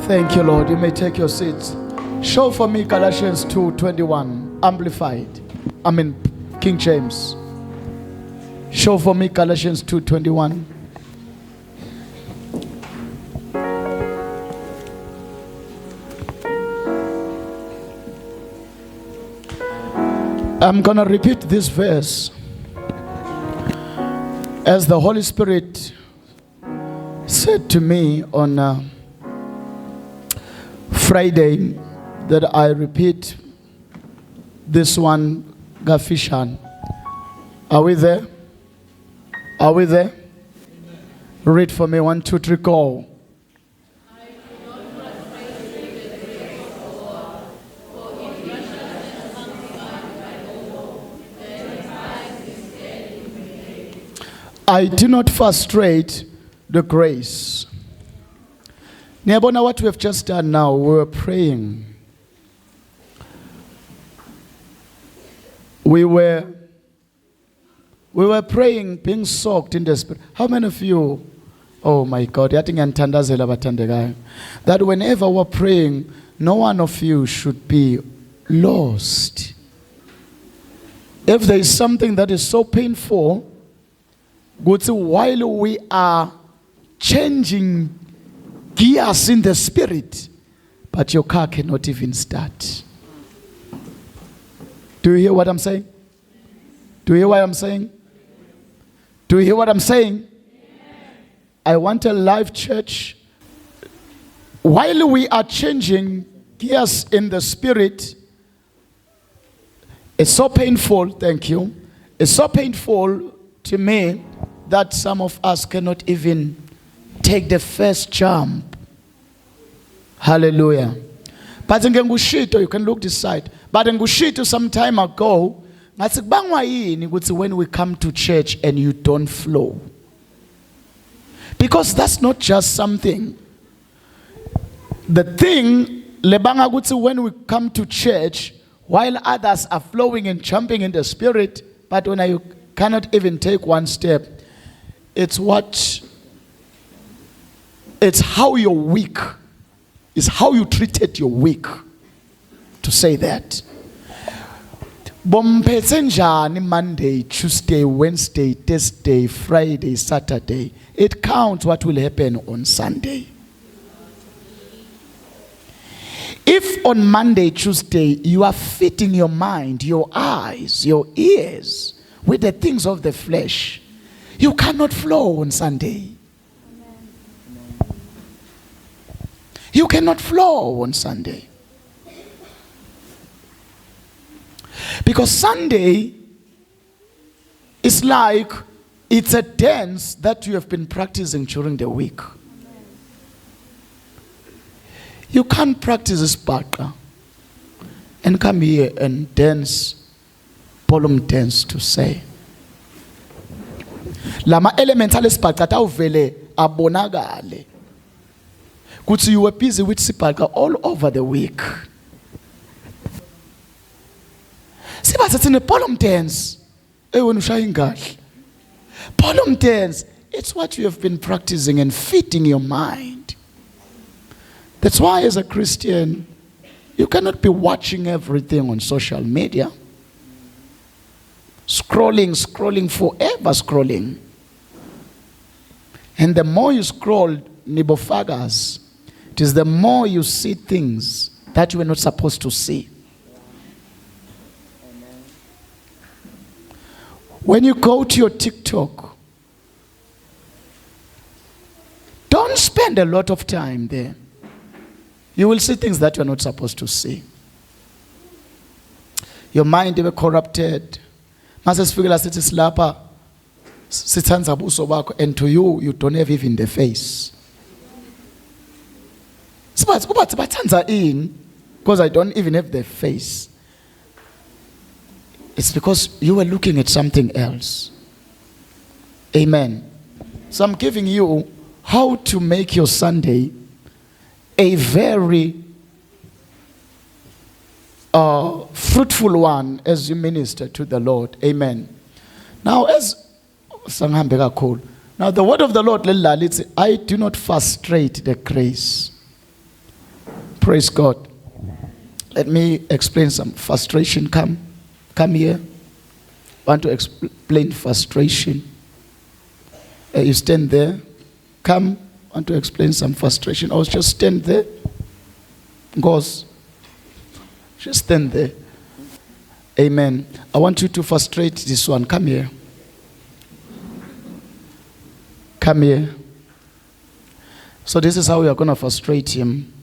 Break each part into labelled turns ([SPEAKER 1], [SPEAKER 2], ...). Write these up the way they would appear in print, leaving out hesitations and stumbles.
[SPEAKER 1] Thank you, Lord. You may take your seats. Show for me Galatians 2:21, Amplified. King James. Show for me Galatians 2:21. I'm going to repeat this verse as the Holy Spirit said to me on Friday that I repeat this one, Gafishan. Are we there? Are we there? Read for me. 1, 2, 3, go. I do not frustrate the grace. Niyabona what we have just done now, we were praying. We were praying, being soaked in the Spirit. How many of you, oh my God, that whenever we're praying, no one of you should be lost. If there is something that is so painful, while we are changing gears in the Spirit, but your car cannot even start. Do you hear what I'm saying? Do you hear what I'm saying? Do you hear what I'm saying? I want a live church. While we are changing gears in the Spirit, it's so painful, thank you. It's so painful to me that some of us cannot even take the first jump. Hallelujah. But in Ngushito, you can look this side. But in Ngushito, some time ago, when we come to church and you don't flow. Because that's not just something. The thing, when we come to church, while others are flowing and jumping in the Spirit, but when you cannot even take one step, it's how you're weak. It's how you treated your weak. To say that. Monday, Tuesday, Wednesday, Thursday, Friday, Saturday. It counts what will happen on Sunday. If on Monday, Tuesday, you are fitting your mind, your eyes, your ears with the things of the flesh, you cannot flow on Sunday. You cannot flow on Sunday. Because Sunday is like it's a dance that you have been practicing during the week. You can't practice this baka and come here and dance, ballroom dance to say. Lama elemental sparta vele abonagale. Kuthi you were busy with sipaka all over the week. Sibathi in a ballroom dance. Ballroom dance, it's what you have been practicing and feeding your mind. That's why as a Christian, you cannot be watching everything on social media. Scrolling forever scrolling. And the more you scroll, nibofagas, it is the more you see things that you were not supposed to see. When you go to your TikTok, don't spend a lot of time there. You will see things that you are not supposed to see. Your mind will be corrupted. And to you, you don't have even the face. Because I don't even have the face. It's because you were looking at something else. Amen. So I'm giving you how to make your Sunday a very fruitful one as you minister to the Lord. Amen. Now, now the word of the Lord, I do not frustrate the grace. Praise God. Let me explain some frustration. Come here. Want to explain frustration. You stand there. Come. Want to explain some frustration. Or just stand there. Goes. Just stand there. Amen. I want you to frustrate this one. Come here. Come here. So this is how we are going to frustrate him.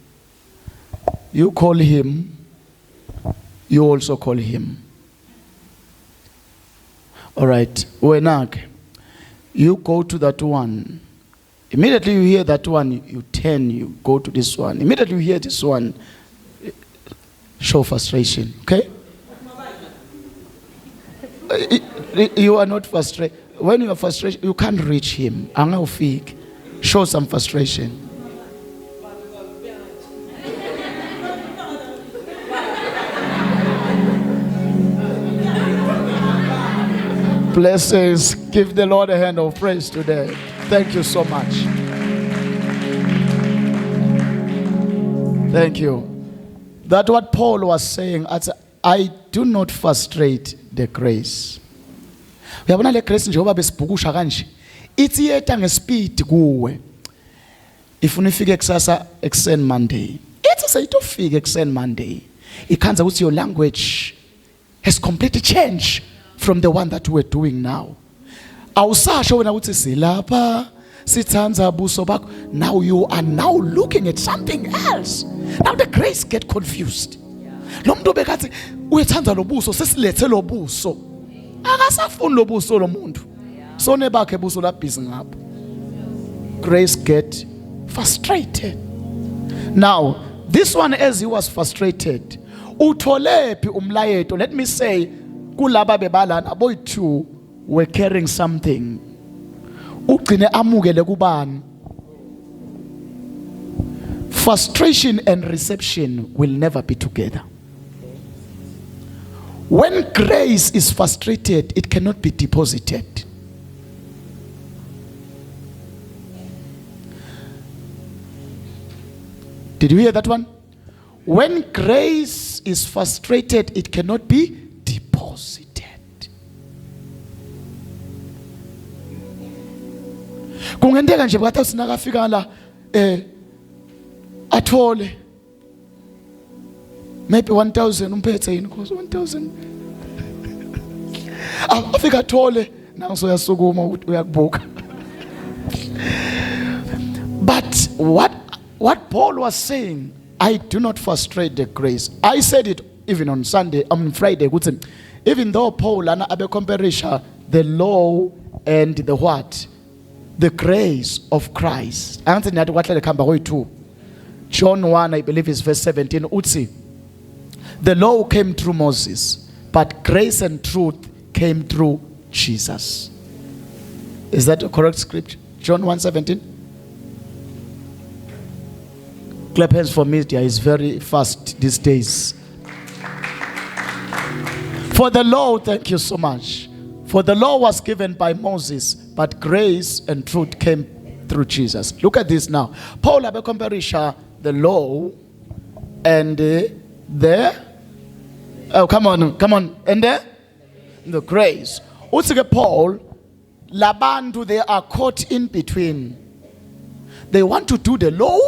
[SPEAKER 1] You call him. You also call him. All right. Wenag, you go to that one. Immediately you hear that one, you turn, you go to this one. Immediately you hear this one, show frustration. Okay? You are not frustrated. When you are frustrated, you can't reach him. Show some frustration. Blessings. Give the Lord a hand of praise today. Thank you so much. Thank you. That's what Paul was saying. I do not frustrate the grace. Uyabona le grace njengoba besibhukusha kanje. Ithi yeta ngespeed kuwe. Ifuna ifike kusasa ekseni Monday. Ithi seyitofika ekseni Monday. Ikhanza ukuthi your language has completely changed from the one that we're doing now. Awusasho wena ukuthi silapha sithanza buso bakho. Now you are now looking at something else. Now the grace get confused. Lo muntu bekathi uyethanza lobuso sesilethe lobuso. Akasafuni lobuso lomuntu. Sone bakhe buso la busy ngapho. Grace get frustrated. Now, this one as he was frustrated, utholephi umlayeto. Let me say kulaba bebalana boy two were carrying something. Ugcine amukele kubani. Frustration and reception will never be together. When grace is frustrated, it cannot be deposited. Did you hear that one? When grace is frustrated, it cannot be deposited. Kungenteka nje bukatha sinakafika la athole maybe 1000 umphethe yini because 1000 afika athole nanso yasukuma ukuthi uyakubuka. But what Paul was saying, I do not frustrate the grace. I said it even on Sunday, on Friday. Even though Paul and Abe comparisha the law and the what? The grace of Christ. I don't know what they come by too. John 1, I believe is verse 17. Utsi. The law came through Moses, but grace and truth came through Jesus. Is that a correct scripture? John 1:17. Clap hands for media. It's very fast these days. For the law, thank you so much. For the law was given by Moses, but grace and truth came through Jesus. Look at this now. Paul abe comparisha the law and come on, and the grace. Utsike Paul, labantu, they are caught in between. They want to do the law,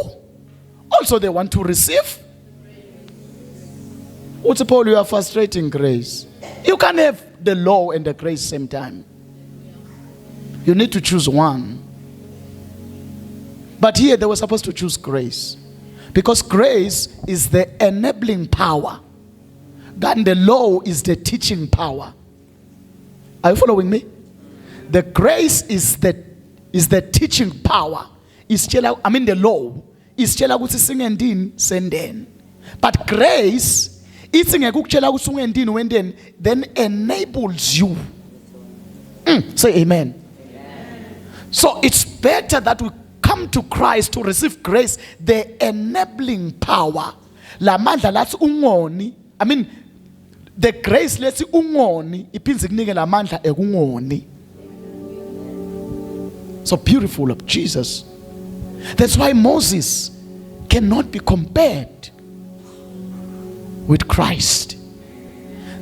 [SPEAKER 1] also they want to receive. Utsike Paul, you are frustrating grace. You can't have the law and the grace same time. You need to choose one. But here they were supposed to choose grace, because grace is the enabling power. Then the law is the teaching power. Are you following me? The grace is the teaching power. The law is senden. But grace then enables you. Say amen. So it's better that we come to Christ to receive grace, the enabling power. La mandla lathi ungoni. The grace lets ungoni iphinze kunike la mandla ekungoni. So beautiful of Jesus. That's why Moses cannot be compared with Christ.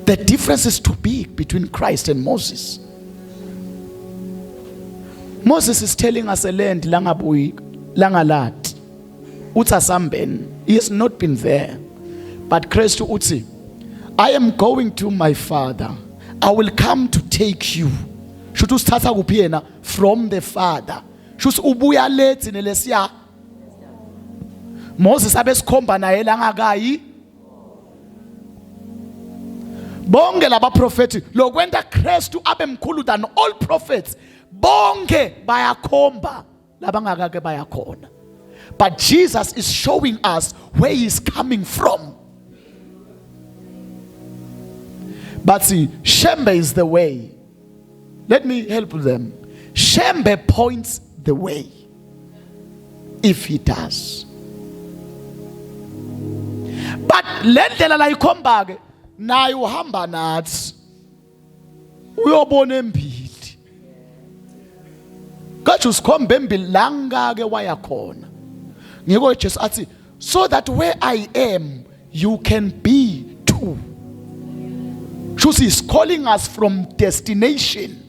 [SPEAKER 1] The difference is too big between Christ and Moses. Moses is telling us a land langalat. Utsasamben. He has not been there. But Christ utsi, I am going to my Father. I will come to take you. Shutu stata kupiena from the Father. Shus ubuya leti nelesiya. Moses abesikhomba naye langakayi. Bonke laba prophets lokwenta Christ abe mkhulu than all prophets. Bonke bayakhomba labangakake bayakhona. But Jesus is showing us where he is coming from. But see, Shembe is the way. Let me help them. Shembe points the way. If he does. But lendlela la ikombage na uhamba nathi uyobona empili. Kathi usikhombe empili la ngake waya khona. Ngiko Jesu athi so that where I am you can be too. Jesus is calling us from destination.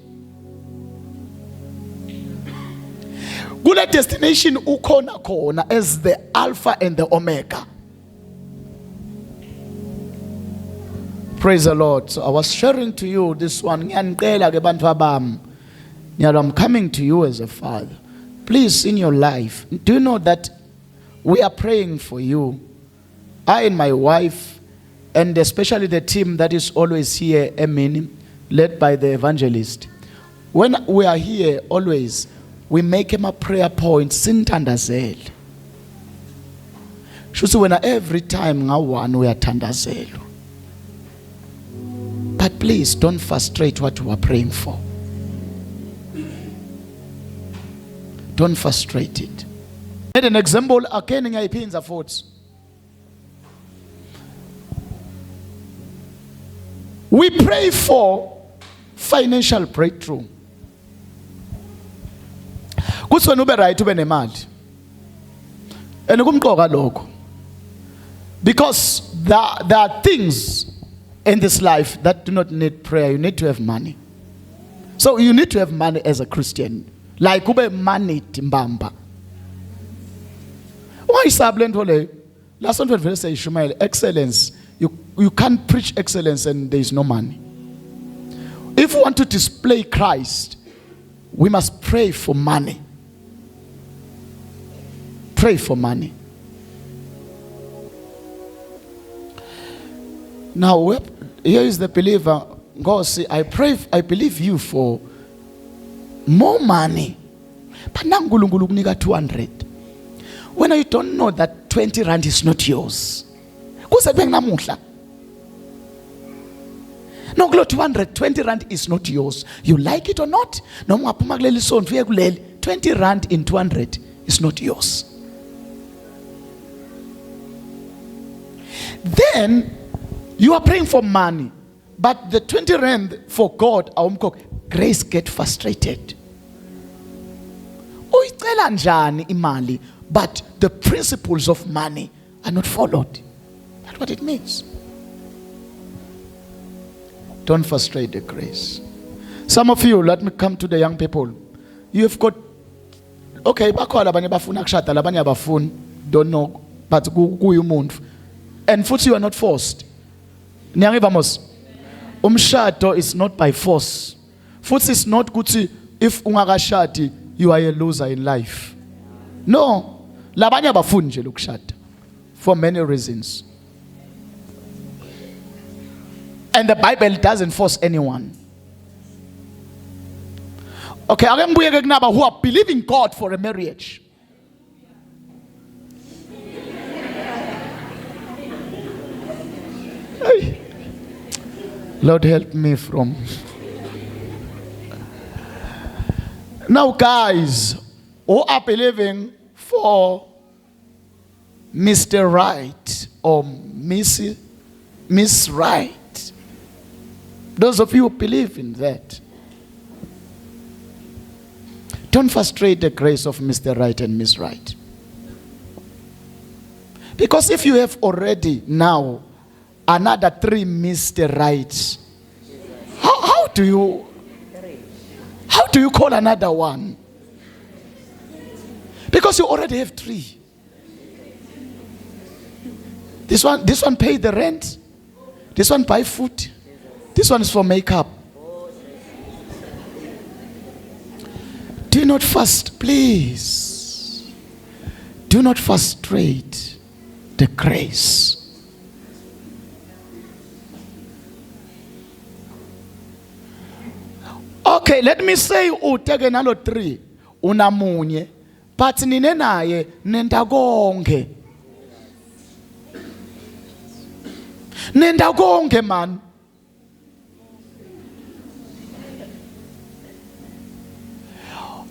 [SPEAKER 1] Kule destination ukhona khona as the Alpha and the Omega. Praise the Lord. So I was sharing to you this one. I'm coming to you as a father. Please, in your life, do you know that we are praying for you? I and my wife, and especially the team that is always here, led by the evangelist. When we are here, always, we make him a prayer point. Sintandazelo. Shusi when every time we are tandazelo. But please don't frustrate what you are praying for. Don't frustrate it. Made an example again in ngayiphinza futhi. We pray for financial breakthrough. Kuthi wena ube right ube nemali. And kumqoka lokho. Because there are things in this life that do not need prayer. You need to have money. So you need to have money as a Christian. Like ube money timbamba. Why is that blend? Last one will say Ishmael, excellence. You can't preach excellence and there is no money. If we want to display Christ, we must pray for money. Pray for money. Now, here is the believer. God say, I believe you for more money. But now 200. When you don't know that 20 rand is not yours. No, 220 rand is not yours. You like it or not? No, 20 rand in 200 is not yours. Then you are praying for money, but the 20 rand for God, grace get frustrated. But the principles of money are not followed. That's what it means. Don't frustrate the grace. Some of you, let me come to the young people. You have got, okay, don't know, but and futhi you are not forced. Umshado is not by force. Futhi is not kuti if ungakashadi you are a loser in life. No, labanye abafuni nje lokushada for many reasons. And the Bible doesn't force anyone. Okay, ake ngibuyeke kunaba who are believing God for a marriage. Hey. Lord help me from. Now guys, who are believing for Mr. Right or Miss Right. Those of you who believe in that, don't frustrate the grace of Mr. Right and Miss Right. Because if you have already now another 3 missed the right. How do you call another one? Because you already have 3. This one paid the rent. This one buy food. This one is for makeup. Do not fast, please. Do not frustrate the grace. Okay, let me say uteke nalo 3 unamunye but nine naye nenda konke. Nenda konke man.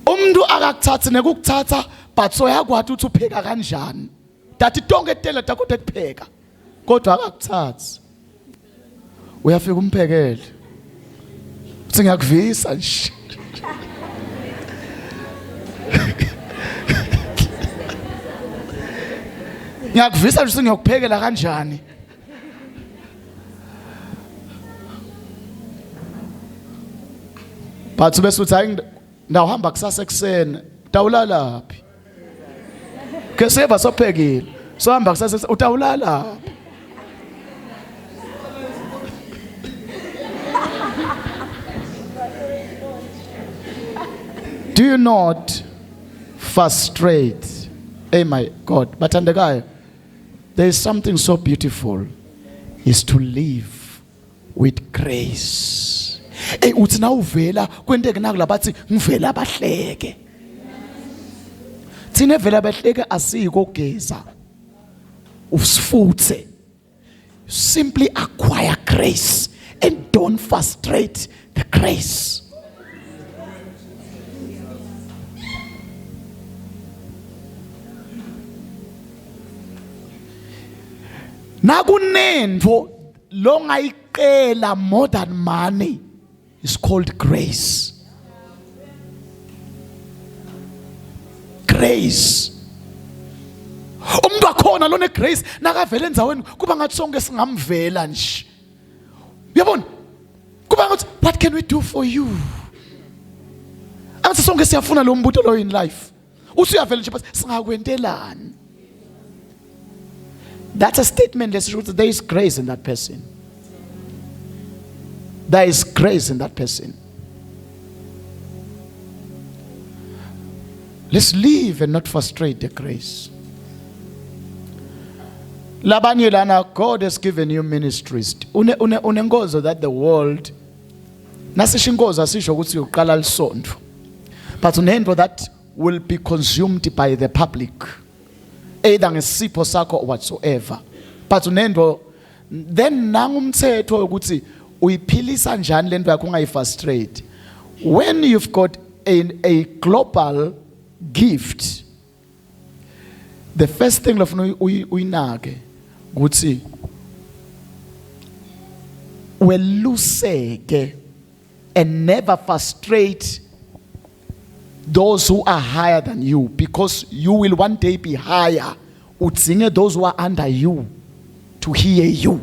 [SPEAKER 1] Umuntu akakuthatha nekukuthatha but soyakwathi uthi upheka kanjani. Dathi tonke tela takho ukupheka. Kodwa akakuthathi. Uyafika umphekele. Uthi ngiyakuvisa nje. Ngiyakuvisa nje ngiyokuphekela kanjani. But bese uthi hayi ndawuhamba kusasa ekseni utawulala laphi? Ke seva sophekile sohamba kusasa utawulala laphi? Do you not frustrate? Oh my God. But there is something so beautiful, is to live with grace. Uthi na uvela kwenteke nakula bathi ngivela abahleke. Thina vela abahleke asiko geza. Usifuthe. Simply acquire grace and don't frustrate the grace. Nakunento longayiqela more than money is called grace. Grace. Umuntu akhona lone grace nakavela endzaweni kuba ngathi sonke singamvela nje. Uyabona? Kuba ngathi what can we do for you? Angathi sonke siyafuna lo mbuto lo in life. Usuyavela nje but singakwentelani? That's a statement that shows there is grace in that person. There is grace in that person. Let's live and not frustrate the grace. Labanye lana, God has given you ministries. Unengozo that the world nasishingozo asisho ukuthi uqala lisonto. But unento that will be consumed by the public. Either ngesipho sakho or whatsoever. But unento then nangumthetho ukuthi uyiphilisa njani lento yakho ungayifrustrate. When you've got a global gift, the first thing lofuna uyinake ukuthi weluseke and never frustrate those who are higher than you, because you will one day be higher. Udzinge those who are under you to hear you.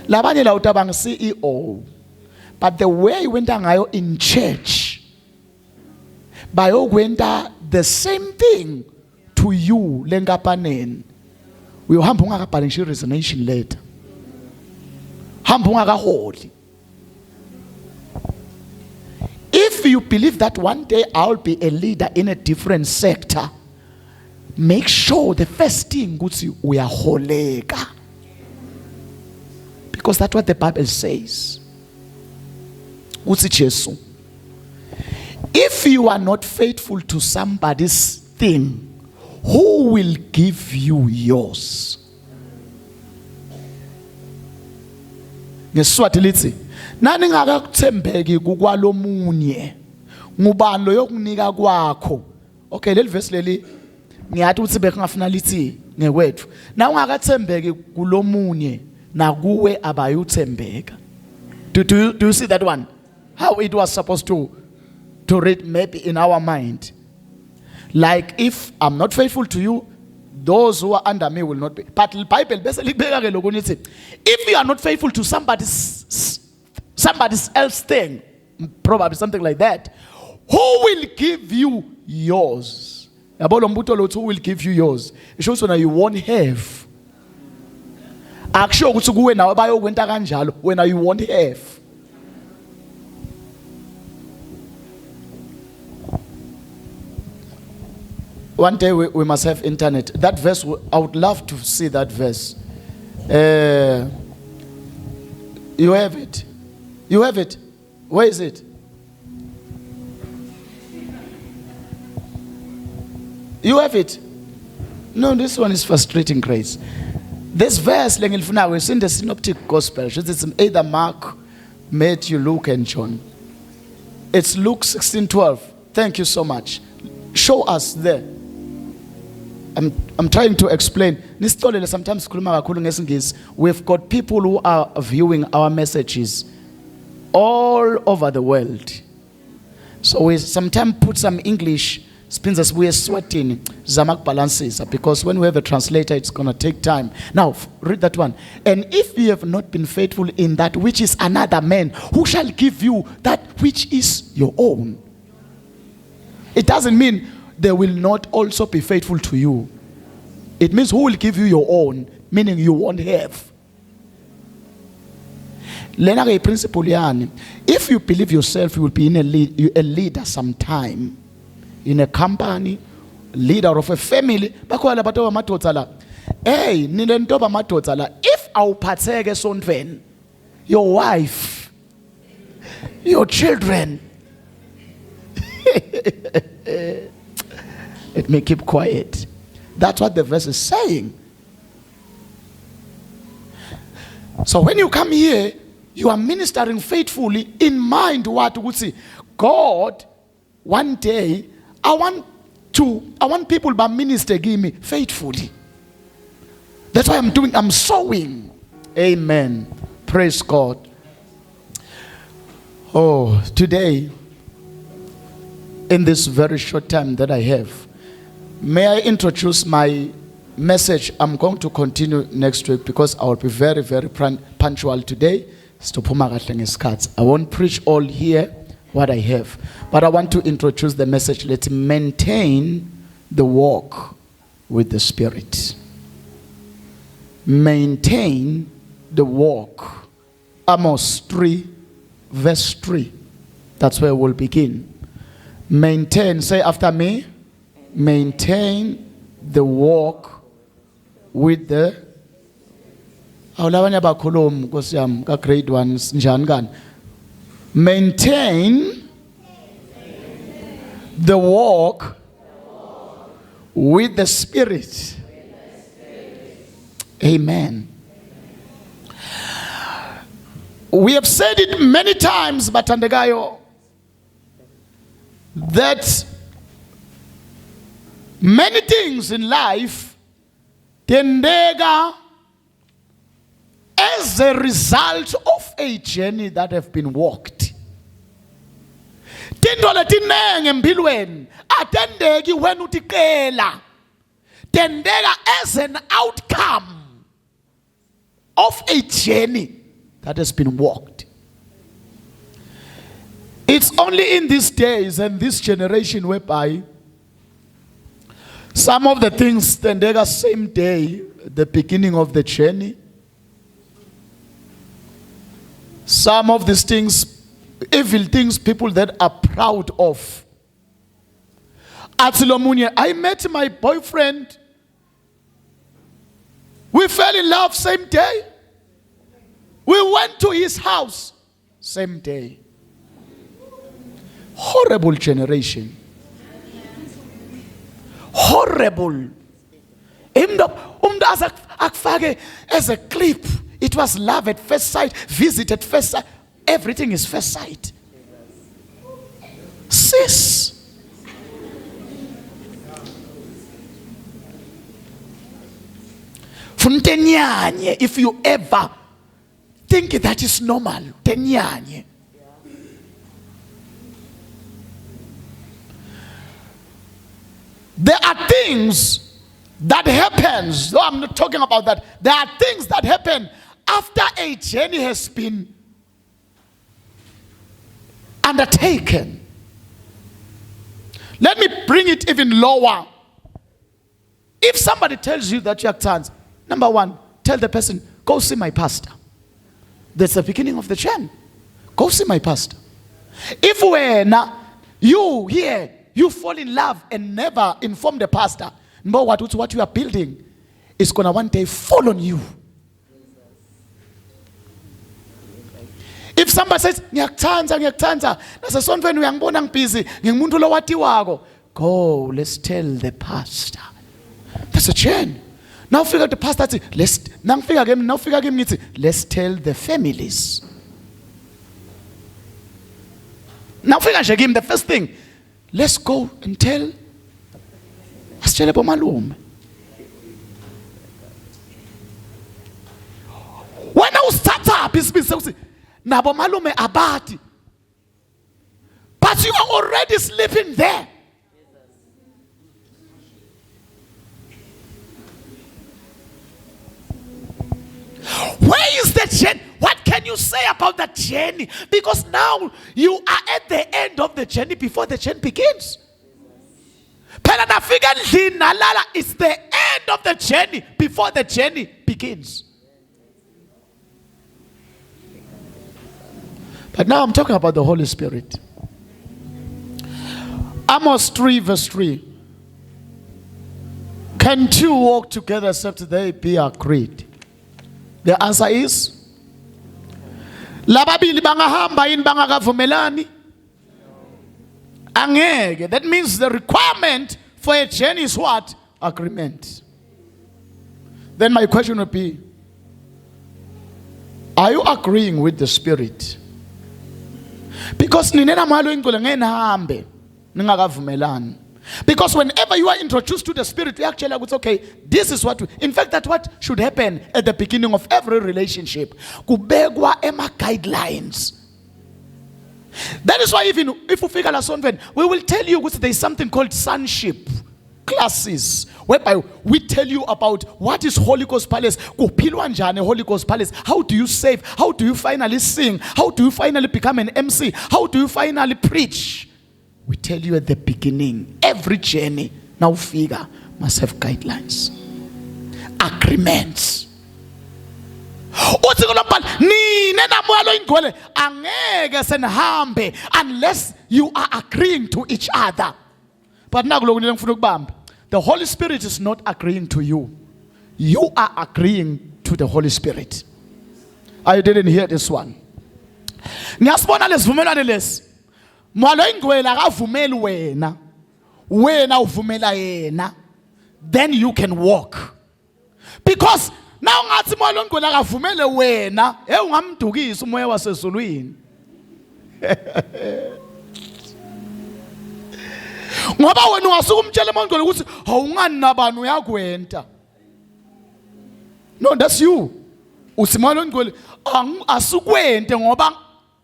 [SPEAKER 1] Labanye la utabang CEO, but the way you went ngayo in church, bayo kwenda the same thing to you lengapanen. Uyahamba ungakabhalenshi resignation letter. Hamba ungakaholi. If you believe that one day I'll be a leader in a different sector, make sure the first thing we are holega. Because that's what the Bible says. If you are not faithful to somebody's thing, who will give you yours? Ngeswati lithi nani ngakakuthembeki kukwalomunye ngubani lo yokunika kwakho. Okay, leli verse leli ngiyathi uthi bekungafuna lithi ngekwethu na ungakathembeki kulomunye nakuwe abayuthembeka. Do you see that one? How it was supposed to read maybe in our mind. Like if I'm not faithful to you, those who are under me will not be. But the Bible basically, if you are not faithful to somebody else's thing, probably something like that, who will give you yours? Who will give you yours? It shows when you won't have. Actually, when you won't have. One day we must have internet. That verse, I would love to see that verse. You have it. You have it. Where is it? You have it. No, this one is frustrating, Grace. This verse, it's in the Synoptic Gospel. It's either Mark, Matthew, Luke, and John. It's Luke 16:12. Thank you so much. Show us there. I'm trying to explain. Sometimes we've got people who are viewing our messages all over the world. So we sometimes put some English spins as we're sweating zamak balances, because when we have a translator, it's going to take time. Now, read that one. And if you have not been faithful in that which is another man, who shall give you that which is your own? It doesn't mean they will not also be faithful to you. It means who will give you your own, meaning you won't have. If you believe yourself, you will be a leader sometime. In a company, leader of a family. Hey, if your wife, your children, it may keep quiet. That's what the verse is saying. So when you come here, you are ministering faithfully in mind what would say, God, one day, I want people by minister give me faithfully. That's why I'm sowing. Amen. Praise God. Oh, today, in this very short time that I have, may I introduce my message. I'm going to continue next week because I will be very, very punctual today. I won't preach all here what I have, but I want to introduce the message. Let's maintain the walk with the Spirit. Maintain the walk. Amos 3 verse 3. That's where we'll begin. Maintain, say after me, maintain the walk with the grade ones. Maintain the walk with the Spirit. Amen. We have said it many times, but Andegayo, that many things in life tendega as a result of a journey that have been walked. Tindole tinenge empilweni atendeki when uticela. Tendega as an outcome of a journey that has been walked. It's only in these days and this generation whereby some of the things tendega same day, the beginning of the journey. Some of these things, evil things, people that are proud of. Atilomunye, I met my boyfriend. We fell in love same day. We went to his house same day. Horrible generation. Horrible. As a clip. It was love at first sight, visit at first sight. Everything is first sight. Sis. Funtenyanye, if you ever think that is normal, tenyanye. There are things that happens. No, I'm not talking about that. There are things that happen after a journey has been undertaken. Let me bring it even lower. If somebody tells you that you are trans, number one, tell the person, go see my pastor. That's the beginning of the journey. Go see my pastor. If you fall in love and never inform the pastor, know what you are building is going to one day fall on you. If somebody says, ngiyakuthanza, nasesontweni uyangibona ngibusy, ngingumuntu lo watiwako, go, let's tell the pastor. That's a journey. Now figure the pastor, let's tell the families. Now figure him the first thing. Let's go and tell asitshele bomalume. Wena usithatha ibhizinisi uthi nabo malume abati. But you are already sleeping there. Where is the journey? What can you say about that journey? Because now you are at the end of the journey before the journey begins. It's the end of the journey before the journey begins. But now I'm talking about the Holy Spirit. Amos 3 verse 3. Can two walk together except they be agreed? The answer is lababili bangahamba yini bangakavumelani? Angeke. That means the requirement for a journey is what? Agreement. Then my question would be, are you agreeing with the Spirit? Because ninena malo ingcwele ngeke nihambe ningakavumelani. Because whenever you are introduced to the Spirit, you actually go, okay, this is what in fact, that's what should happen at the beginning of every relationship. Kubegwa ema guidelines. That is why even if we figure out, we will tell you there is something called sonship classes, whereby we tell you about what is Holy Ghost Palace, Holy Ghost Palace. How do you save? How do you finally sing? How do you finally become an MC? How do you finally preach? We tell you at the beginning, every journey now figure must have guidelines, agreements. Unless you are agreeing to each other. But now the Holy Spirit is not agreeing to you. You are agreeing to the Holy Spirit. I didn't hear this one. Then you can walk. Because now ngathi moya ngcwele akavumele wena, ungamdukisa umoya wasezulwini. Ngoba wena ungasuka umtshele umoya ngcwele ukuthi awungani nabani uyakwenta. No, that's you. Uthi moya ngcwele asukwente ngoba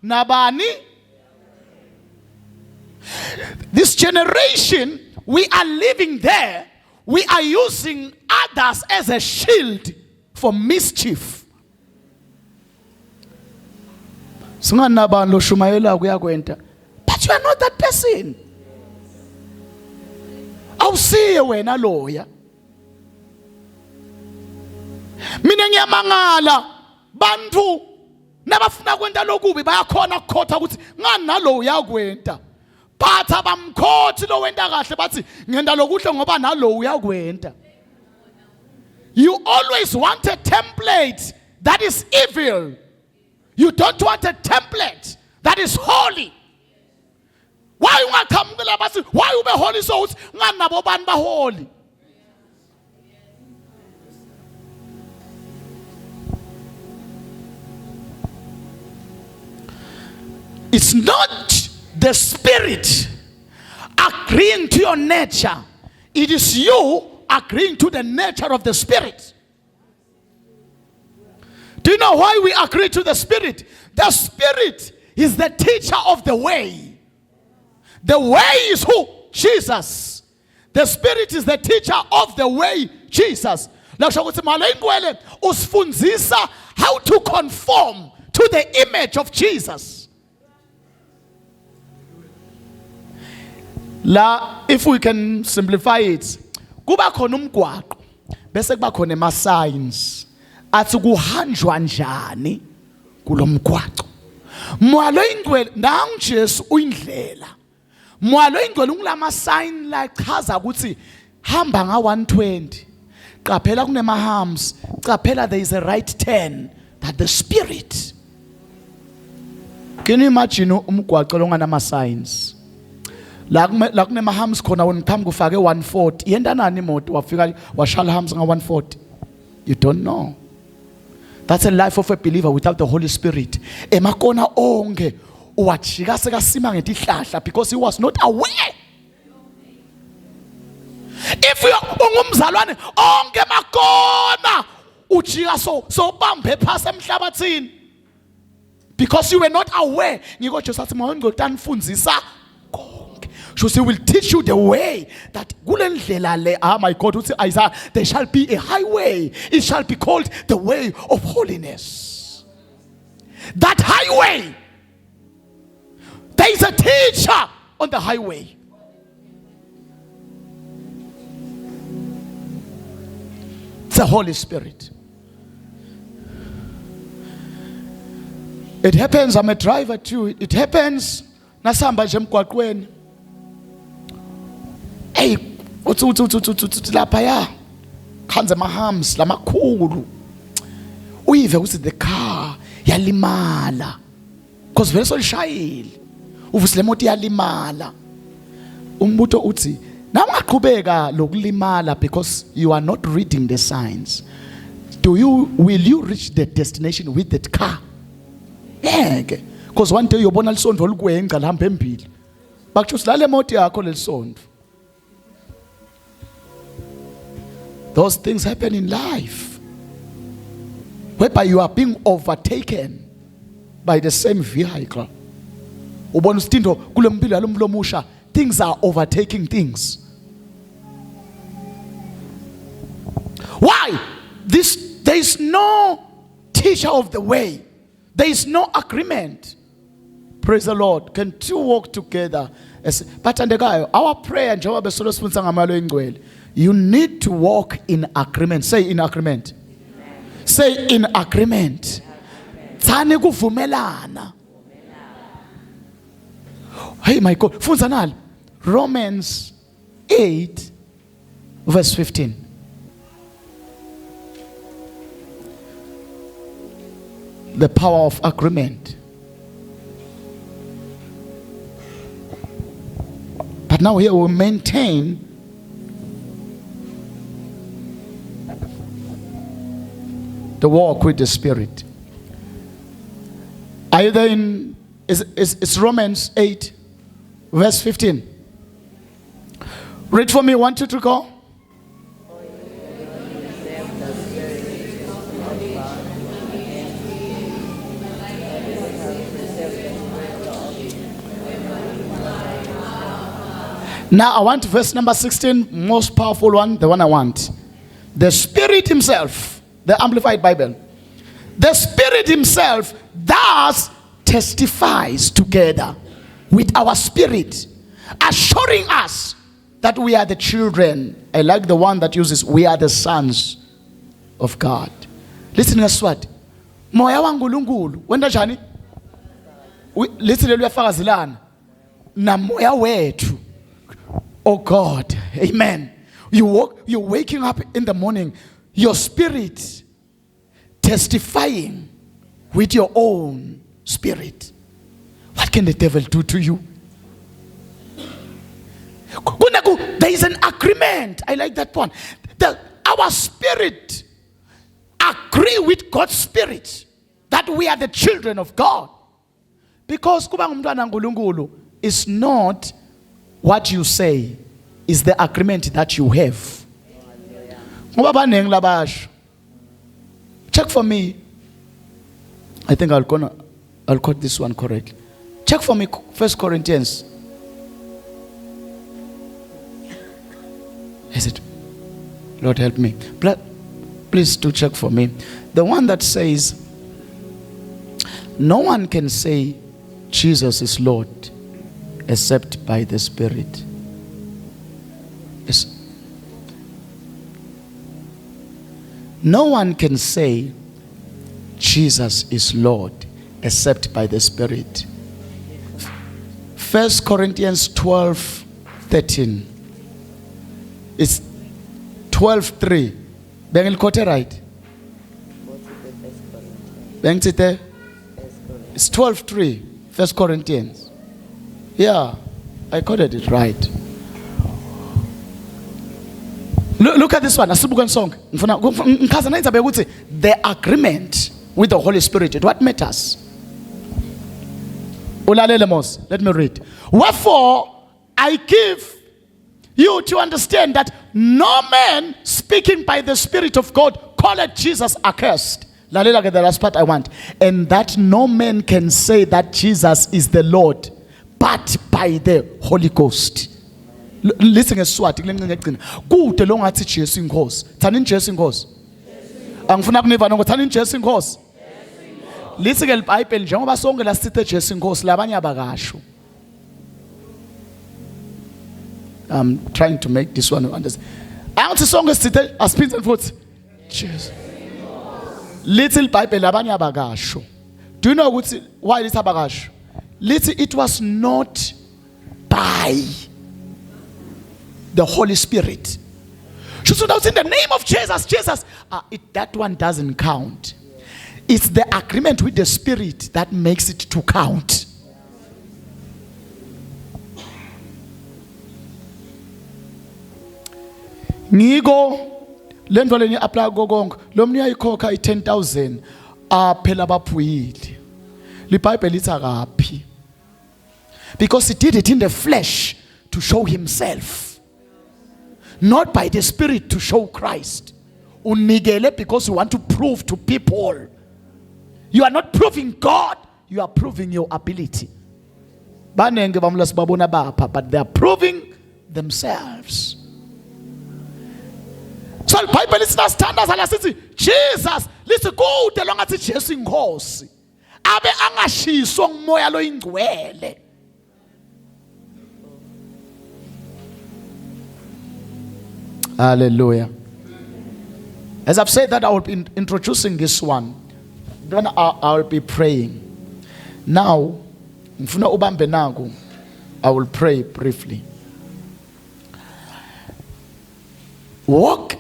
[SPEAKER 1] nabani. This generation, we are living there. We are using others as a shield for mischief. But you are not that person. I'll see you when I lawyer. Mina ngiyamangala bantu nabafuna kwenta lokubi bayakhona khotha ukuthi ngani nalo uyakwenta. But abamkhothi lo wenta kahle bathi ngenda lokuhle ngoba nalo uyakwenta. You always want a template that is evil. You don't want a template that is holy. Why ungakamukela bathi why ube holy so ngani nabo bani ba holy? It's not the Spirit agreeing to your nature. It is you agreeing to the nature of the Spirit. Do you know why we agree to the Spirit? The Spirit is the teacher of the way. The way is who? Jesus. The Spirit is the teacher of the way, Jesus. Lakusho ukuthi mala ingcwele usifundzisa how to conform to the image of Jesus. La, if we can simplify it, kuba khona umgwaqo bese kuba khona ama signs athi kuhanjwa njani kulomgwaqo. Mwalo ingcwele nangu Jesu uyindlela. Mwalo ingcwele ngulama sign la chaza ukuthi hamba nga 120. Qaphela kunema hams, qaphela there is a right turn, that the Spirit. Can you imagine umgwaqo longana ama signs? La kunema hams khona wona ngikhambi kufake 140. Yenda nani imoto wafika washala hams nga 140? You don't know. That's a life of a believer without the Holy Spirit. Emakona onke uwajika sekasima ngetihlahla because he was not aware. If you ungumzalwane onke makona ujika so bambe phasi emhlabathini because you were not aware. Ngiko Jesu athi mawonke utanifundisa konke. She will teach you the way that kulendlela le. Ah my God, uthi Isaiah, there shall be a highway. It shall be called the way of holiness. That highway, there is a teacher on the highway. The Holy Spirit. It happens, I'm a driver too. It happens nasamba nje emgwaqweni. Hey, uthi lapha ya. Khanze mahams lamakhulu. Uyive ukuthi the car yalimala. Because vele solishayile. Uvusi le moto yalimala. Umbuto uthi namaqhubeka lokulimala because you are not reading the signs. Will you reach the destination with that car? Yeah. Because one day uyobona lisondo likwenga lihamba embili. Bakusho silale moto yakho lelisondo. Those things happen in life, whereby you are being overtaken by the same vehicle. Ubona ustindo kule mpilo yalomlomusha, things are overtaking things. Why? There is no teacher of the way. There is no agreement. Praise the Lord. Can two walk together? But our prayer, you need to walk in agreement. Say in agreement. Say in agreement. Hey my God. Funzanal. Romans 8 verse 15. The power of agreement. But now here we maintain the walk with the Spirit. Are you there in, it's Romans 8 verse 15. Read for me, 1, 2, 3, go. Now I want verse number 16, most powerful one, the one I want. The Spirit Himself, the Amplified Bible. The Spirit Himself thus testifies together with our spirit, assuring us that we are the children. I like the one that uses, we are the sons of God. Listen to what? Moya wangu lungulu. Wenda jani? Listen to uyafakazilana. Na moya wetu. Oh God, amen. You're waking up in the morning, your spirit testifying with your own spirit. What can the devil do to you? There is an agreement. I like that one. Our spirit agree with God's spirit that we are the children of God. Because kuba ngumntwana kaNkulunkulu is not what you say, is the agreement that you have. Check for me. I think I'll quote this one correctly. Check for me 1 Corinthians. Is it? Lord help me. Please do check for me. The one that says, no one can say Jesus is Lord except by the Spirit. Yes. No one can say Jesus is Lord except by the Spirit. 1 Corinthians 12:13. It's 12:3. Bengilkhote right? Bengitsite? It's 12:3. 1 Corinthians. Yeah, I quoted it right. Look at this one. The agreement with the Holy Spirit. What matters? Let me read. Wherefore, I give you to understand that no man speaking by the Spirit of God calleth Jesus accursed. The last part I want. And that no man can say that Jesus is the Lord but by the Holy Ghost. Listen to Swati. Kude lo ngathi Jesu inkosi. Thani Jesu inkosi. Angifuna kuniva nonke thani Jesu inkosi. Listen ke iBhayibheli njengoba sonke la sithe Jesu inkosi labanye abakasho. I'm trying to make this one understand. Angithi sonke sithe asiphinze futhi Jesus. Little Bible labanye abakasho. Do you know why lithi abakasho? Lithi it was not by the Holy Spirit. So now in the name of Jesus, that one doesn't count. It's the agreement with the Spirit that makes it to count. Ngigo lento leni apply gogonke lo mntu uyayikhokha i10,000 phela baphuyile. LiBhayibheli lithi akaphi? Because he did it in the flesh to show himself, not by the Spirit to show Christ. Unikele because you want to prove to people. You are not proving God, you are proving your ability. But they are proving themselves. So the Bible is not standards and says Jesus, listen go the long as Jesu inkosi. Abe angashiso ngumoya lo ingcwele. Hallelujah. As I've said that I will be introducing this one. Then I will be praying. Now, I will pray briefly.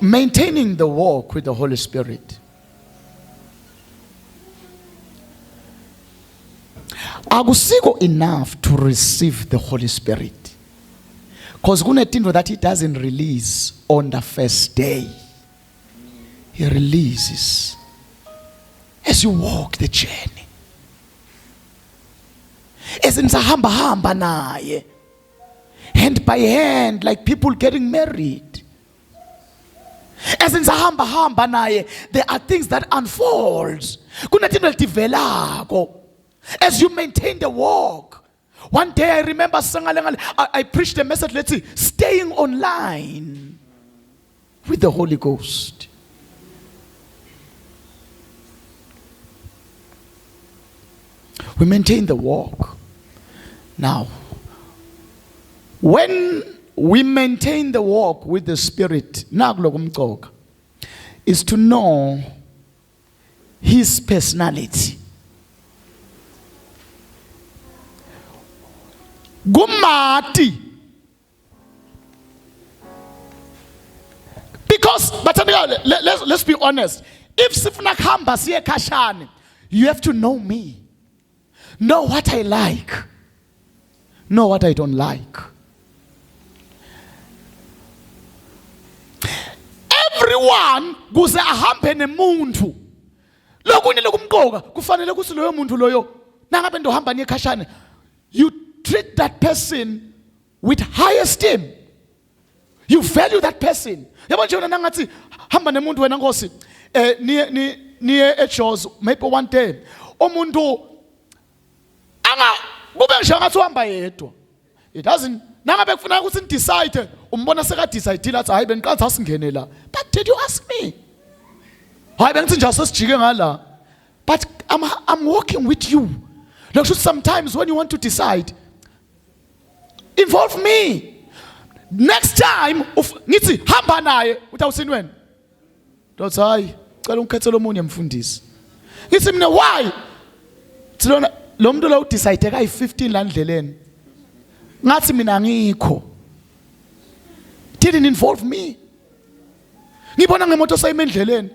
[SPEAKER 1] Maintaining the walk with the Holy Spirit. Akusiko enough to receive the Holy Spirit. Because kunetinto that he doesn't release on the first day. He releases as you walk the journey. As in hamba naye, hand by hand, like people getting married. As in hamba naye, there are things that unfold. As you maintain the walk. One day I remember I preached a message, let's see, staying online with the Holy Ghost. We maintain the walk. Now, when we maintain the walk with the Spirit, is to know His personality. Gumati. Because, but let's be honest. If sifuna khamba siye kashane, you have to know me. Know what I like. Know what I don't like. Everyone kuze ahambe nemuntu. Lokuni lokumqoka kufanele kuthi loyo muntu loyo nangabe ndohamba niye kashane. You treat that person with high esteem. You value that person. Yabo nje nangathi hamba nemuntu wena Nkosi niye eJozi maybe one day umuntu anga kube nje ngathi uhamba yedwa. It doesn't nangabe kufuneka ukuthi decide umbona seka decide lathi hayi beniqanza asingene la, but did you ask me? Hayi bengithi nje asesijike ngala, but I'm walking with you. Look, sometimes when you want to decide, involve me. Next time ngithi hamba naye utawusini wena, ndothi hayi cela ungikhethele omunye mfundisi. Ngithi mina why? Tsilona lo muntu lo udecide ka 15 la ndleleni, ngathi mina ngikho, didn't involve me. Ngibona ngemoto sayime endleleni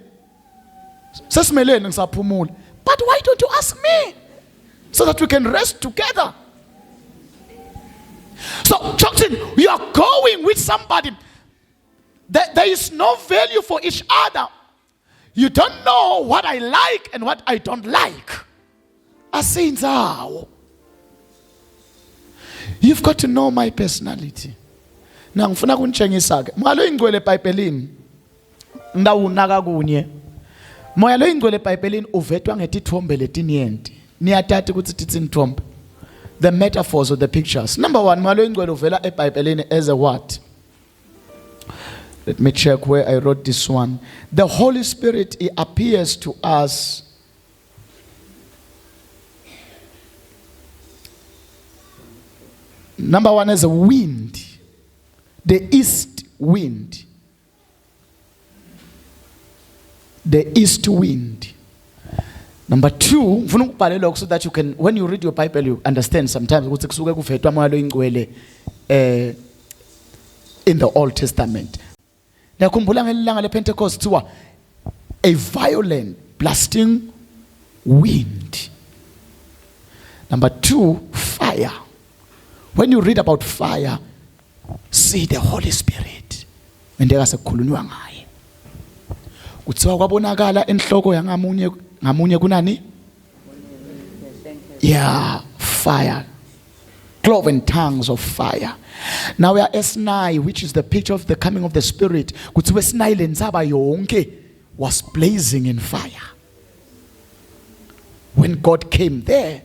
[SPEAKER 1] sesimelene ngisaphumula, but why don't you ask me so that we can rest together? So Jackson, you are going with somebody there is no value for each other. You don't know what I like and what I don't like. Asinzawo. You've got to know my personality. Na ngifuna kunitshengisa ke moya lo ingcwele eBhayibhelini ndawunaka kunye. Moya lo ingcwele eBhayibhelini uvetwa ngetithombe letinyenti. Niyatati ukuthi titsithombe. The metaphors or the pictures. Number 1, moya lo ingcwele uvela eBhayibhelini as a what? Let me check where I wrote this one. The Holy Spirit, he appears to us number 1 as a wind, the east wind. The east wind. Number 2, so that you can, when you read your Bible, you understand sometimes in the Old Testament. Pentecost, a violent, blasting wind. Number 2, fire. When you read about fire, see the Holy Spirit. When there is a khulunywa ngaye. Kuthiwa kwabonakala enhloko ngamunye kunani? Yeah, fire. Cloven tongues of fire. Now we are Sinai, which is the picture of the coming of the Spirit. Kuthiwa Sinai lenzaba yonke was blazing in fire. When God came there.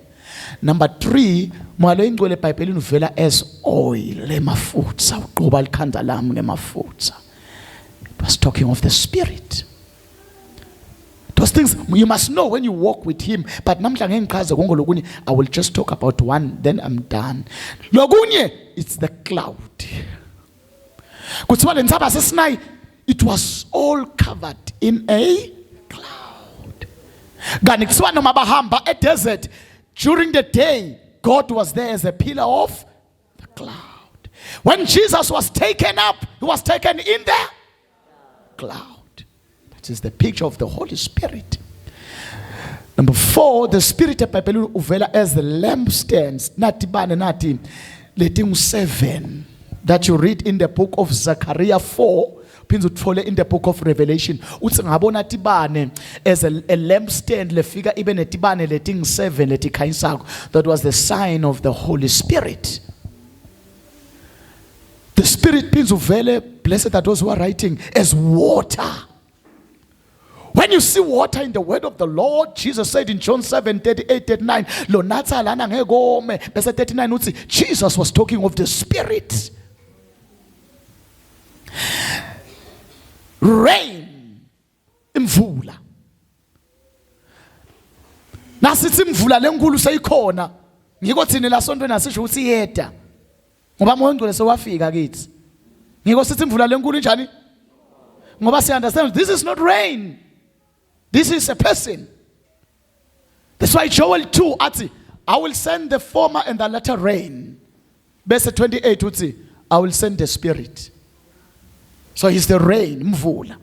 [SPEAKER 1] Number 3, moya ingcwele eBhayibhelini uvela as oil emafutha, uqoba likhanda lami ngemafutha. It was talking of the Spirit. Those things you must know when you walk with him. But namhla ngengichaze konke lokunye, I will just talk about one, then I'm done. Lokunye, it's the cloud. Kuthiwa lenzaba seSinai, it was all covered in a cloud. Kanti kuthiwa noma bahamba e-desert, during the day, God was there as a pillar of the cloud. When Jesus was taken up, he was taken in the cloud. That is the picture of the Holy Spirit. Number 4, the Spirit of Bible uvela as the lampstands. Nati letting 7 that you read in the book of Zechariah 4. In the book of Revelation, tibane as a lampstand lefika even a tibane letting 7 that was the sign of the Holy Spirit. The Spirit means uvele, blessed are those who are writing, as water. When you see water in the word of the Lord, Jesus said in John 7:38-39, Lonatsa lana ngegome. Verse 39, Jesus was talking of the Spirit. Rain, imvula. Nasithi imvula lenkulu seyikhona. Ngiko thini la sonto nasisho ukuthi yeda. Ngoba moya ngcwele sewafika kithi. Ngiko sithi imvula lenkulu njani? Ngoba si understand this is not rain. This is a person. That's why Joel 2 ati, I will send the former and the latter rain. Verse 28 uthi, I will send the Spirit. So he's the rain, mvula.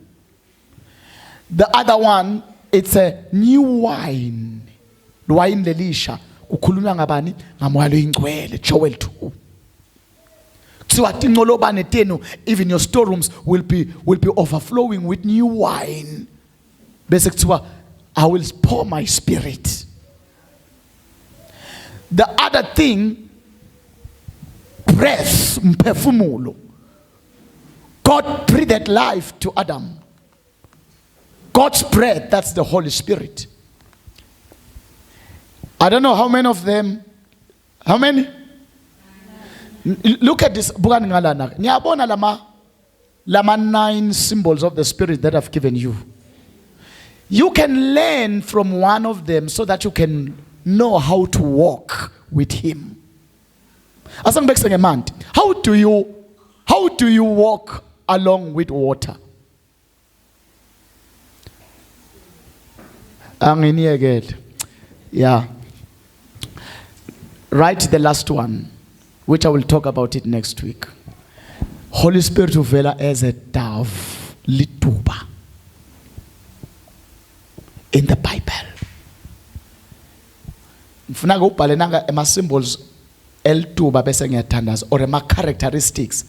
[SPEAKER 1] The other one, it's a new wine. Wine lelisha. Kukhulunywa ngabani? Ngamoya lo ingcwele, Joel 2. Even your storerooms will be overflowing with new wine. Basically, I will pour my Spirit. The other thing, breath, mphefumulo. God breathed life to Adam. God's breath, that's the Holy Spirit. I don't know how many of them. How many? Look at this. Bukani ngalana. Niyabona lama 9 symbols of the Spirit that I've given you. You can learn from one of them so that you can know how to walk with Him. How do you walk along with water? Yeah. Write the last one, which I will talk about it next week. Holy Spirit uvela as a dove, lituba, in the Bible. Mfuna ubhale nanga ema symbols elituba bese ngiyathandaza or ema characteristics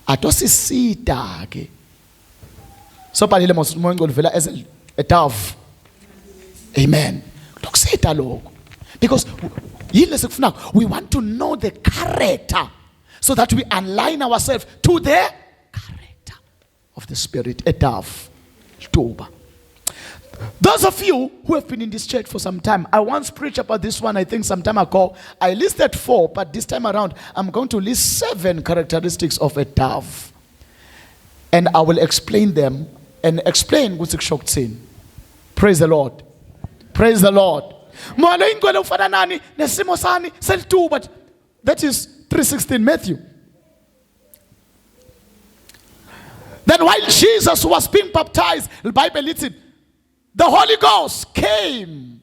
[SPEAKER 1] atosisita ke. So bhalile mos umoya uvela as a dove. Amen. Lokusita lokho. Because we want to know the character so that we align ourselves to the character of the Spirit. A dove. Toba. Those of you who have been in this church for some time, I once preached about this one, I think some time ago. I listed 4, but this time around, I'm going to list 7 characteristics of a dove. And I will explain them and explain what's the shock scene. Praise the Lord. Praise the Lord. But that is 3:16 Matthew. Then while Jesus was being baptized, the Bible reads it, the Holy Ghost came,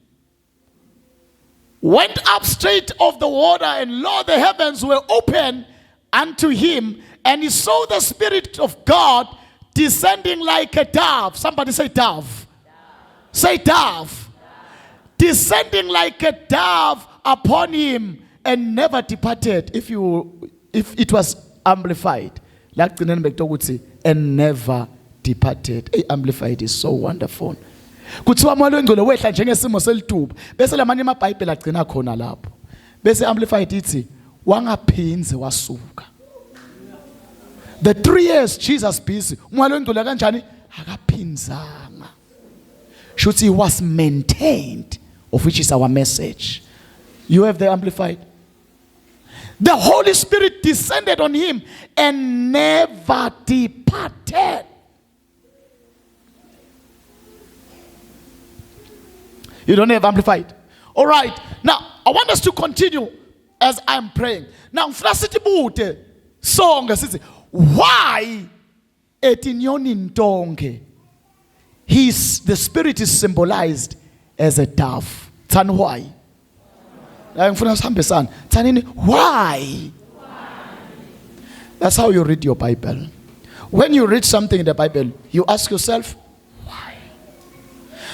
[SPEAKER 1] went up straight of the water, and lo, the heavens were open unto him, and he saw the Spirit of God descending like a dove. Somebody say dove. Say dove. Descending like a dove upon him, and never departed. If it was amplified, like the name and never departed. Amplified is so wonderful. Kuthiwa moya oyingcwele wehla njengesimo selituba bese lamanye amabhayibheli agcina khona lapho bese amplified ithi wangaphinze wasuka. The 3 years Jesus busy moya oyingcwele kanjani akaphinzanga. Should he was maintained, of which is our message. You have the amplified. The Holy Spirit descended on him and never departed. You don't have amplified. All right. Now, I want us to continue as I'm praying. Now, song says, why the Spirit is symbolized as a dove. Why? Why? That's how you read your Bible. When you read something in the Bible, you ask yourself, why?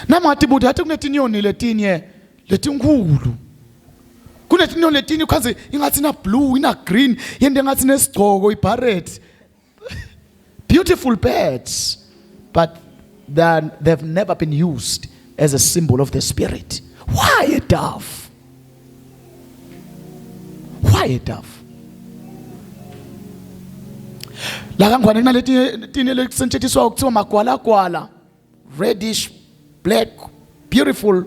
[SPEAKER 1] Namatibuti hata kunetinyoni letinye letingulu. Kunetinyoni letinye kaze ingathi na blue, ina green, yende ngathi nesigqoko iparrot. Beautiful birds, but they've never been used as a symbol of the Spirit. Why a dove? Why a dove? Reddish, black, beautiful.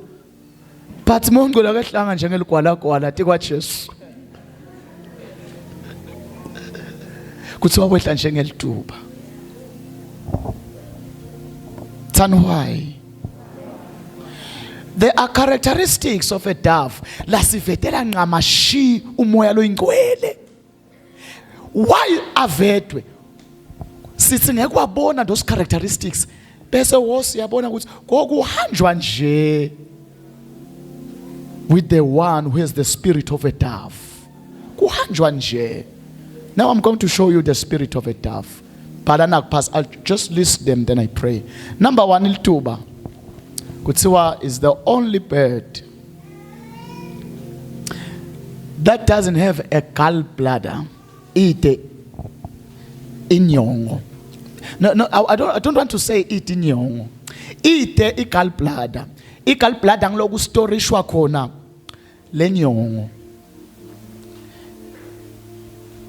[SPEAKER 1] But mongo la kahlanga njengeligwala gwala tikwa Jesu. Kuthiwa kwehla njengelituba. Why? There are characteristics of a dove. Lasivetela ngamashi umoya lo ingcwele. Why avetwe? Sithi ngekwabona those characteristics. Bese wosi yabona ukuthi kokuhanjwa nje with the one who has the spirit of a dove. Kuhanjwa nje. Now I'm going to show you the spirit of a dove. I'll just list them, then I pray. Number 1, ilituba. Kuthiwa is the only bird that doesn't have a gallbladder. Ite inyongo. No, I don't want to say ite inyongo. Ite igallbladder. Igallbladder ngiloku storishwa khona lenyongo.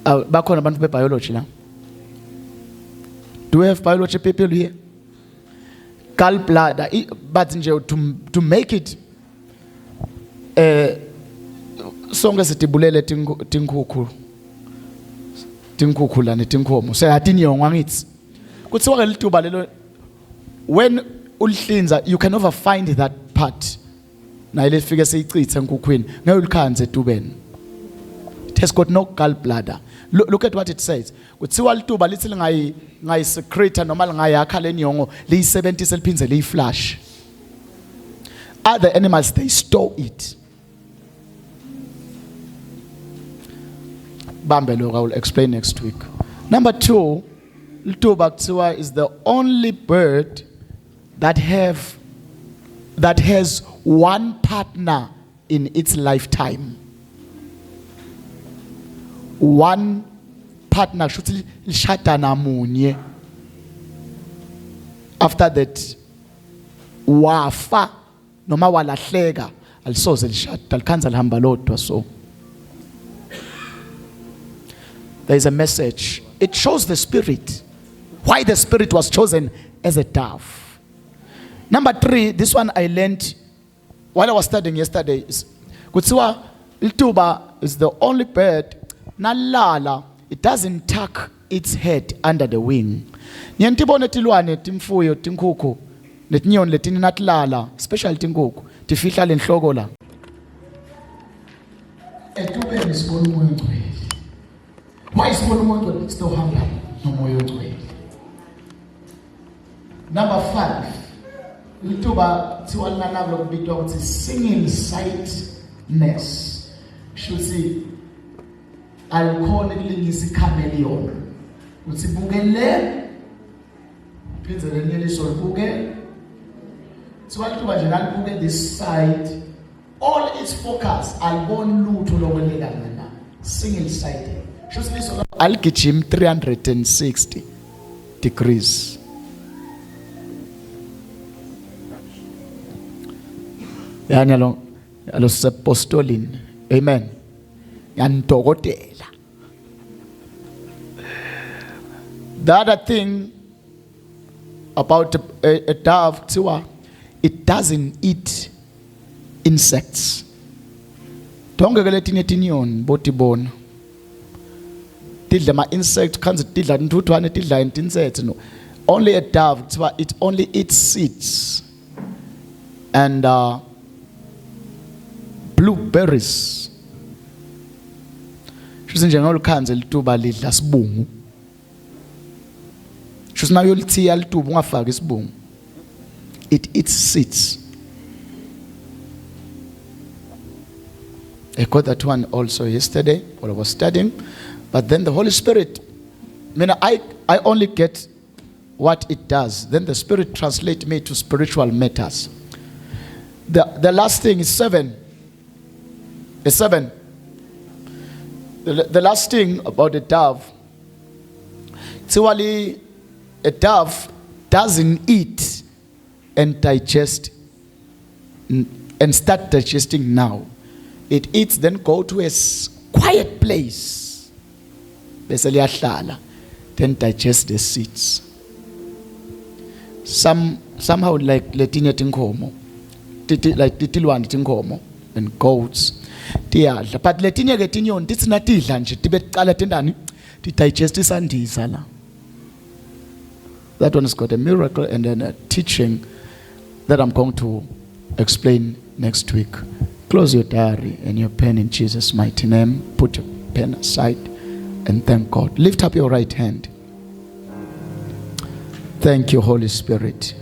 [SPEAKER 1] Bakhona abantu bebiology la. Do we have biology people here? Gallbladder, but to make it sonke sitibulele tinkuku tinkukhu la netinkomo seyatinyoka ngithi kuthiwa ke lituba lelo when ulihlinza you can never find that part naye lefike seyicithe enkukhwini ngeke ulikhanze etubeni. It has got no gallbladder. Look at what it says. Kuthiwa lituba lithi lingayi secrete noma lingayakha lenyongo liyisebenzise liphindze liyiflash. Other animals they store it. Bambelo, I will explain next week. Number 2, lituba kuthiwa is the only bird that has one partner in its lifetime. One partner shuthi lishada namunye. After that wafa noma walahleka alisoze lishada likhanza lihamba lodwa. So there is a message. It shows the spirit, why the spirit was chosen as a dove. Number 3, this one I learned while I was studying yesterday. Kuthiwa lituba is the only bird nalala, it doesn't tuck its head under the wing. Niyantibona tilwane timfuyo tinkukhu netinyoni letini natlala, especially tinkukhu tifihla lenhloko la. Etubeni sibona umoya ongcwele. Why sibona umoya ongcwele? Sitohamba nomoya ongcwele. Number 5, lituba kuthiwa linanalo kubitwa ukuthi singing sightness. Shuthi alikhona kulingisa chameleon. Uthi bukele phindze lenyelisho libuke. Kuthiwa lituba nje nalibuke this side, all its focus alibona lutho lokweleka lana. Single sided. Shuthi liso aligijima 360 degrees. Yani alo sepostolin. Amen. Yantokotela. The other thing about a dove, it doesn't eat insects. Tonke ke letinye tinyoni botibona. Tidla ma insect khanze tidla ntutwane tidla insects no. Only a dove, it only eats seeds and blueberries. Shuthi njengolukhanze lituba lidla sibungu. Shuthi nayo lithiya lituba ungafaki isibungu. It eats seeds. I got that one also yesterday while I was studying. But then the Holy Spirit, I only get what it does. Then the Spirit translates me to spiritual matters. The last thing is 7. The last thing about a dove. Actually, a dove doesn't eat and digest and start digesting now. It eats, then go to a quiet place. Then digest the seeds. Somehow like letinya tinkomo, like titilwane tinkomo and goats. Tiyadla, but letinya ke tinyoni tithi natidla nje tibe qala tendani ti digest isandiza la. That one has got a miracle and then a teaching that I'm going to explain next week. Close your diary and your pen in Jesus' mighty name. Put your pen aside and thank God. Lift up your right hand. Thank you, Holy Spirit.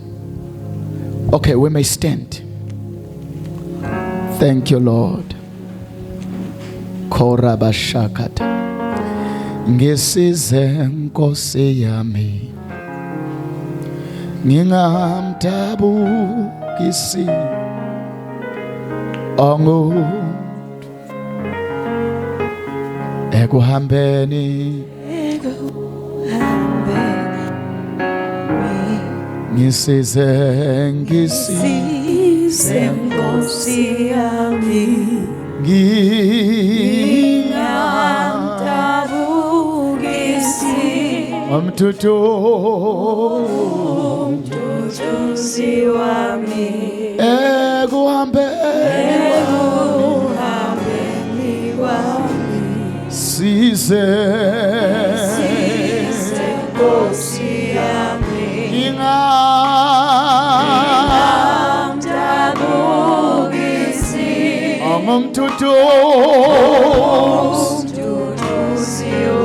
[SPEAKER 1] Okay, we may stand. Thank you, Lord. Korabashakata. Ngisize Nkosi yami. Ngingamtabukisi. Ongu ekuhambeni ngisize Nkosi yami ngingamtabukisi umtutuzi wami ekuhambeni wami size umduduzi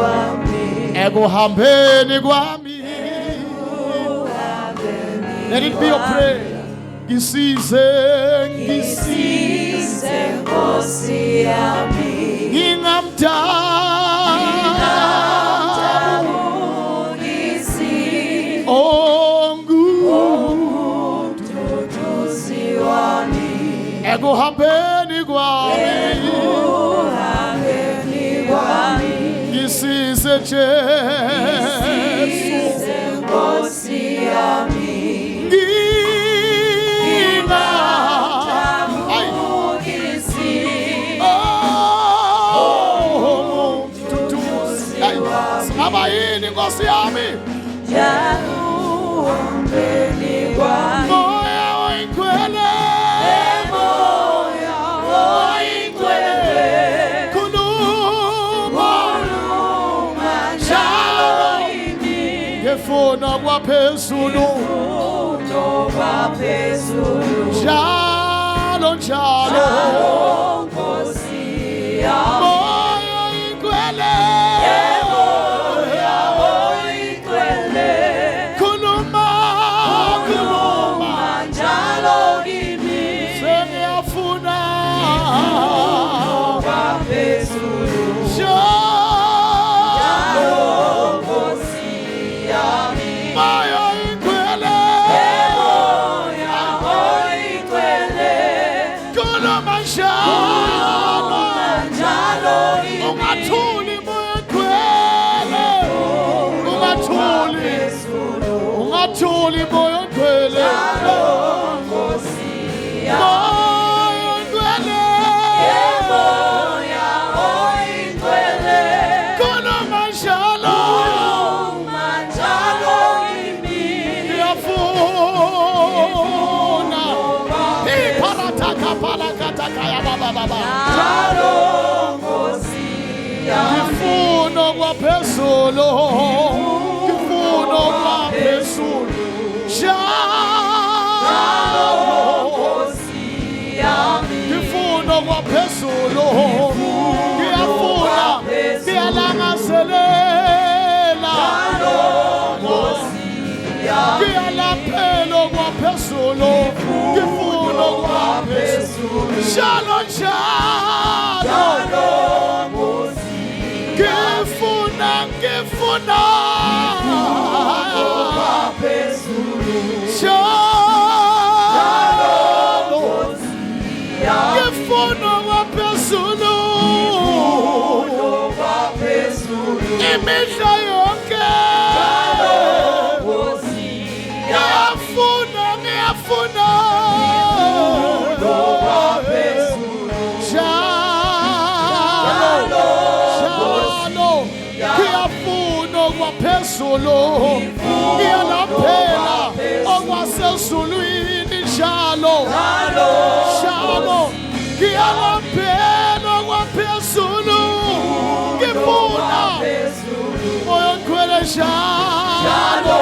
[SPEAKER 1] wami ekuhambeni kwami. Let it be your prayer. Ngisize Nkosi yami, ngingamdabukisi, umduduzi wami ekuhambeni kwami. Ngisize Jesu Nkosi yami, abayini Nkosi yami, moya oyinkwele, khuluma ngefuna kwaphezulu, njalo njalo Nkosi yami, moya oyinkwele, ungathuli moyo ngcwele, khuluma njalo, ngiyafuna iparataka palakataka ya baba, ngifuna kwaphezulu, ngifuna kwaphezulu, ngifuna kwaphezulu, ngiyafuna, ngiyalangazelela, ngiyalaphela kwaphezulu, ngifuna kwaphezulu, njalo ngifuna ngifuna waphezulu, imihla yonke ngiyafuna ngiyafuna kwaphezulu, ngiyalaphela okwasezulwini, njalo ngiyalaphela kwaphezulu, ngifuna moyo ngcwele, njalo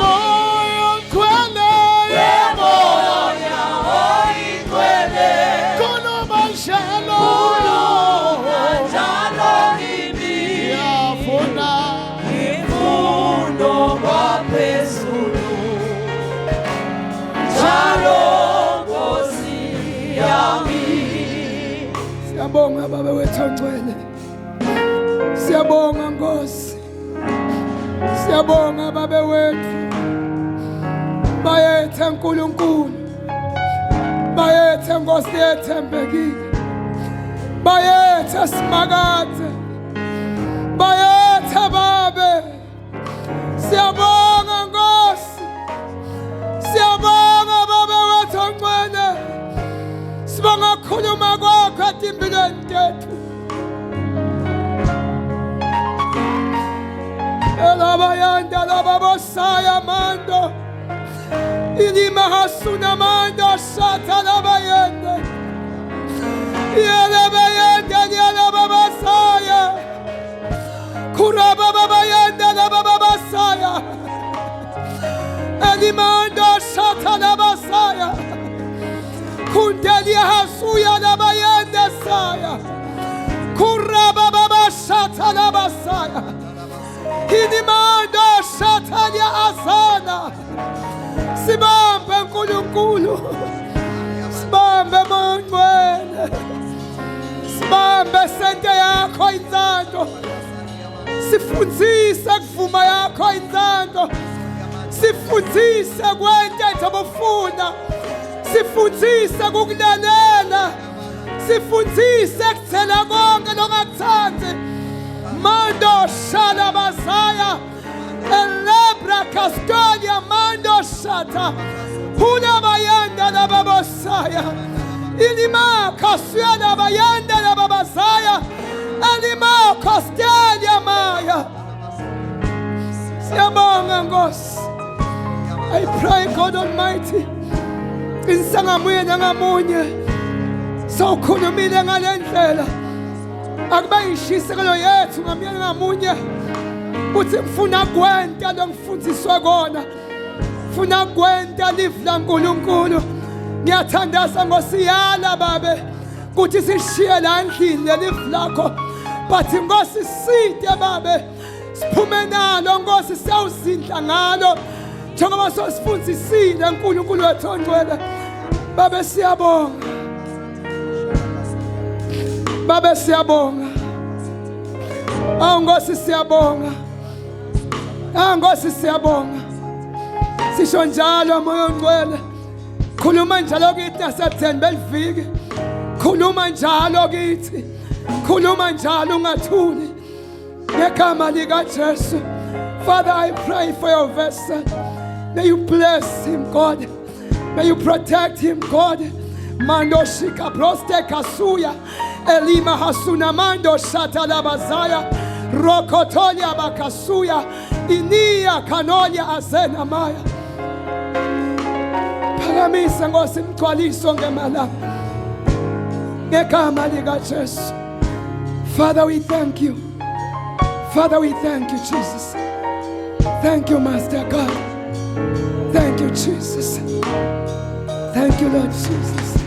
[SPEAKER 1] moyo ngcwele, khuluma njalo, ngiyafuna kwaphezulu, njalo Nkosi yami.
[SPEAKER 2] Siyabonga Baba wethu ongcwele, siyabonga Nkosi, siyabonga Baba wethu, bayethe uNkulunkulu, bayethe Nkosi ethembekile, bayethe simakade, bayethe Babe, siyabonga Nkosi, siyabonga Baba wethu ongcwele, sibonga ukukhuluma kwakho empilweni yethu. Elabayanda lababosaya mando, ilima hasuna mando shata labayende, yelabayende yelababasaya, kuraba babayende lababasaya, elimando shata labasaya, Kundelia hasuya na bayende saya. Kuraba baba shata na basaya. Hinimando shatalia asana. Sibambe nkulunkulu. Sibambe mangwele. Sibambe sente yakho inzando. Sifundise kuvuma yakho inzando. Sifundise kwenta njengofuna. Sifundise ukulalela. Sifundise kuthela konke longakuthandi. Mando shala basaya. Elebra castolia mando shata. Huna bayanda na babosaya. Ilima kasuya na bayanda na babasaya. Alima castelia maya. Siyabonga Nkosi. I pray God Almighty. Insangamunye nangamunye. Sawukhulumile ngalendlela. Akube yishisekelo yethu ngamunye ngamunye. Uthi ngifuna kwenta lo ngifundiswa kona. Ngifuna kwenta live la nkulunkulu. Ngiyathandaza ngosiyala babe. Kuthi sishiye la endlini live lakho. But Nkosi side babe. Siphume nalo Nkosi siyawuzindla ngalo. Njengoba sosifundisile uNkulunkulu wethu ongcwele. Babe siyabonga. Babe siyabonga. Nkosi siyabonga. Nkosi siyabonga. Sisho njalo moya ongcwele. Khuluma njalo kithi nasebutheni beliviki. Khuluma njalo kithi. Khuluma njalo ungathuli. Ngegama lika Jesu. Father, I pray for your vessel. May you bless him, God. May you protect him, God. Mando shika proste kasuya. Elima hasuna mando shata labazaya. Rokotolia bakasuya. Inia kanolia azena maya. Paramisa Nkosi mthwaliso ngemala. Ngegama lika Jesu. Father, we thank you. Father, we thank you, Jesus. Thank you, Master God. Thank you, Jesus. Thank you, Lord Jesus.